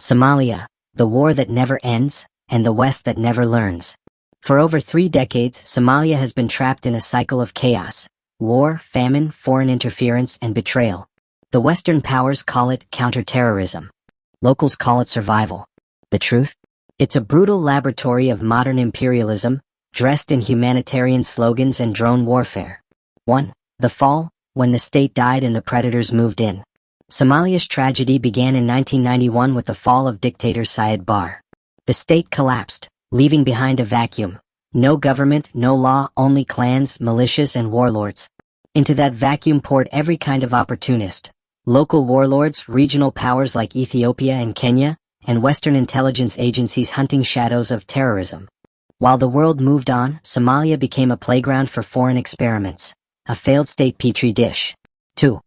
Somalia, the war that never ends, and the West that never learns. For over 3 decades, Somalia has been trapped in a cycle of chaos, war, famine, foreign interference, and betrayal. The Western powers call it counterterrorism. Locals call it survival. The truth? It's a brutal laboratory of modern imperialism, dressed in humanitarian slogans and drone warfare. 1. The fall, when the state died and the predators moved in. Somalia's tragedy began in 1991 with the fall of dictator Siad Barre. The state collapsed, leaving behind a vacuum. No government, no law, only clans, militias, and warlords. Into that vacuum poured every kind of opportunist. Local warlords, regional powers like Ethiopia and Kenya, and Western intelligence agencies hunting shadows of terrorism. While the world moved on, Somalia became a playground for foreign experiments, a failed state petri dish. 2.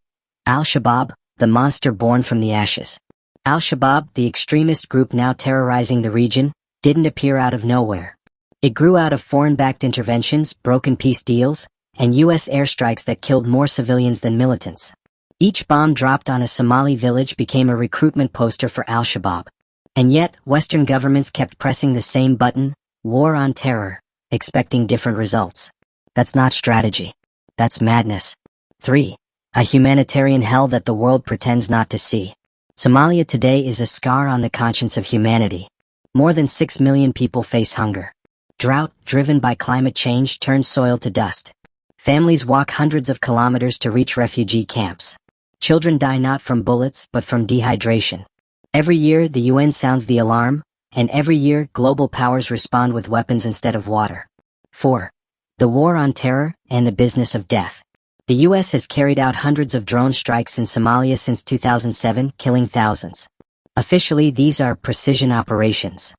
Al-Shabaab, the monster born from the ashes. Al-Shabaab, the extremist group now terrorizing the region, didn't appear out of nowhere. It grew out of foreign-backed interventions, broken peace deals, and U.S. airstrikes that killed more civilians than militants. Each bomb dropped on a Somali village became a recruitment poster for Al-Shabaab. And yet, Western governments kept pressing the same button, war on terror, expecting different results. That's not strategy. That's madness. 3. A humanitarian hell that the world pretends not to see. Somalia today is a scar on the conscience of humanity. More than 6 million people face hunger. Drought, driven by climate change, turns soil to dust. Families walk hundreds of kilometers to reach refugee camps. Children die not from bullets, but from dehydration. Every year, the UN sounds the alarm, and every year, global powers respond with weapons instead of water. 4. The war on terror and the business of death. The U.S. has carried out hundreds of drone strikes in Somalia since 2007, killing thousands. Officially, these are precision operations.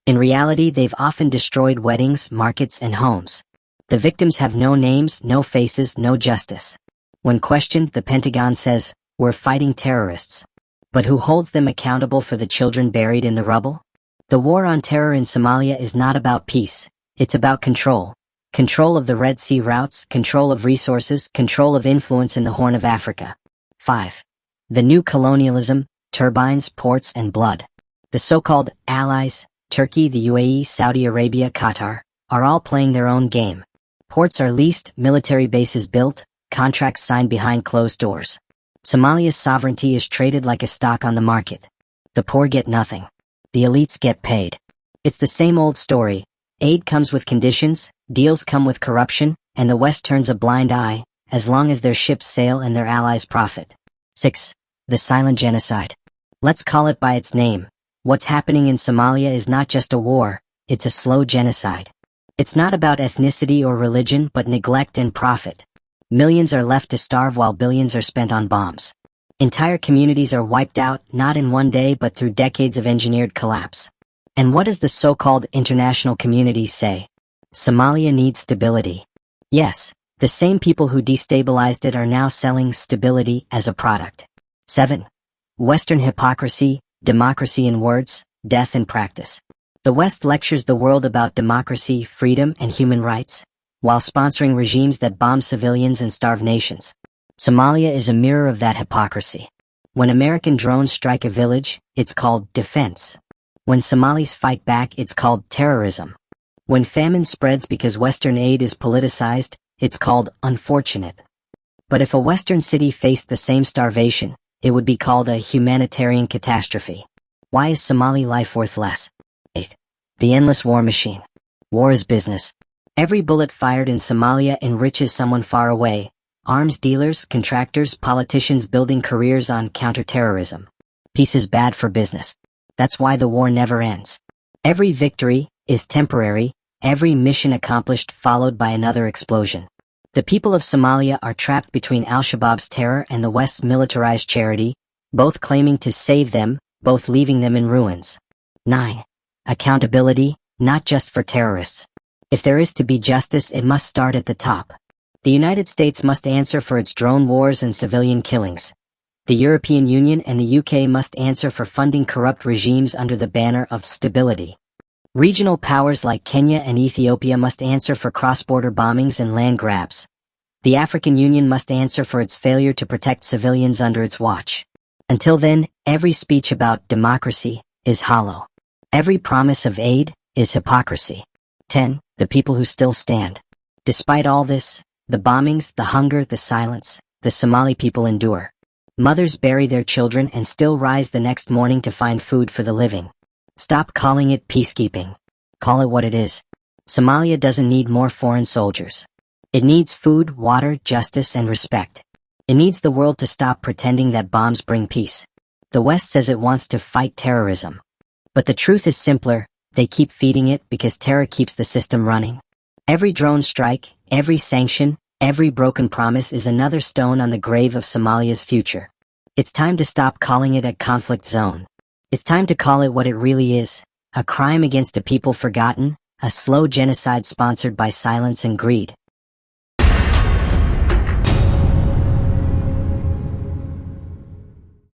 In reality, they've often destroyed weddings, markets, and homes. The victims have no names, no faces, no justice. When questioned, the Pentagon says, "We're fighting terrorists." But who holds them accountable for the children buried in the rubble? The war on terror in Somalia is not about peace. It's about control. Control of the Red Sea routes, control of resources, control of influence in the Horn of Africa. 5. The new colonialism, turbines, ports, and blood. The so-called allies, Turkey, the UAE, Saudi Arabia, Qatar, are all playing their own game. Ports are leased, military bases built, contracts signed behind closed doors. Somalia's sovereignty is traded like a stock on the market. The poor get nothing. The elites get paid. It's the same old story. Aid comes with conditions, deals come with corruption, and the West turns a blind eye, as long as their ships sail and their allies profit. 6. The silent genocide. Let's call it by its name. What's happening in Somalia is not just a war, it's a slow genocide. It's not about ethnicity or religion, but neglect and profit. Millions are left to starve while billions are spent on bombs. Entire communities are wiped out, not in one day but through decades of engineered collapse. And what does the so-called international community say? Somalia needs stability. Yes, the same people who destabilized it are now selling stability as a product. 7. Western hypocrisy, democracy in words, death in practice. The West lectures the world about democracy, freedom, and human rights, while sponsoring regimes that bomb civilians and starve nations. Somalia is a mirror of that hypocrisy. When American drones strike a village, it's called defense. When Somalis fight back, it's called terrorism. When famine spreads because Western aid is politicized, it's called unfortunate. But if a Western city faced the same starvation, it would be called a humanitarian catastrophe. Why is Somali life worth less? 8. The endless war machine. War is business. Every bullet fired in Somalia enriches someone far away. Arms dealers, contractors, politicians building careers on counterterrorism. Peace is bad for business. That's why the war never ends. Every victory is temporary, every mission accomplished followed by another explosion. The people of Somalia are trapped between Al-Shabaab's terror and the West's militarized charity, both claiming to save them, both leaving them in ruins. 9. Accountability, not just for terrorists. If there is to be justice, it must start at the top. The United States must answer for its drone wars and civilian killings. The European Union and the UK must answer for funding corrupt regimes under the banner of stability. Regional powers like Kenya and Ethiopia must answer for cross-border bombings and land grabs. The African Union must answer for its failure to protect civilians under its watch. Until then, every speech about democracy is hollow. Every promise of aid is hypocrisy. 10. The people who still stand. Despite all this, the bombings, the hunger, the silence, the Somali people endure. Mothers bury their children and still rise the next morning to find food for the living. Stop calling it peacekeeping. Call it what it is. Somalia doesn't need more foreign soldiers. It needs food, water, justice, and respect. It needs the world to stop pretending that bombs bring peace. The West says it wants to fight terrorism. But the truth is simpler: they keep feeding it because terror keeps the system running. Every drone strike, every sanction, every broken promise is another stone on the grave of Somalia's future. It's time to stop calling it a conflict zone. It's time to call it what it really is: a crime against a people forgotten, a slow genocide sponsored by silence and greed.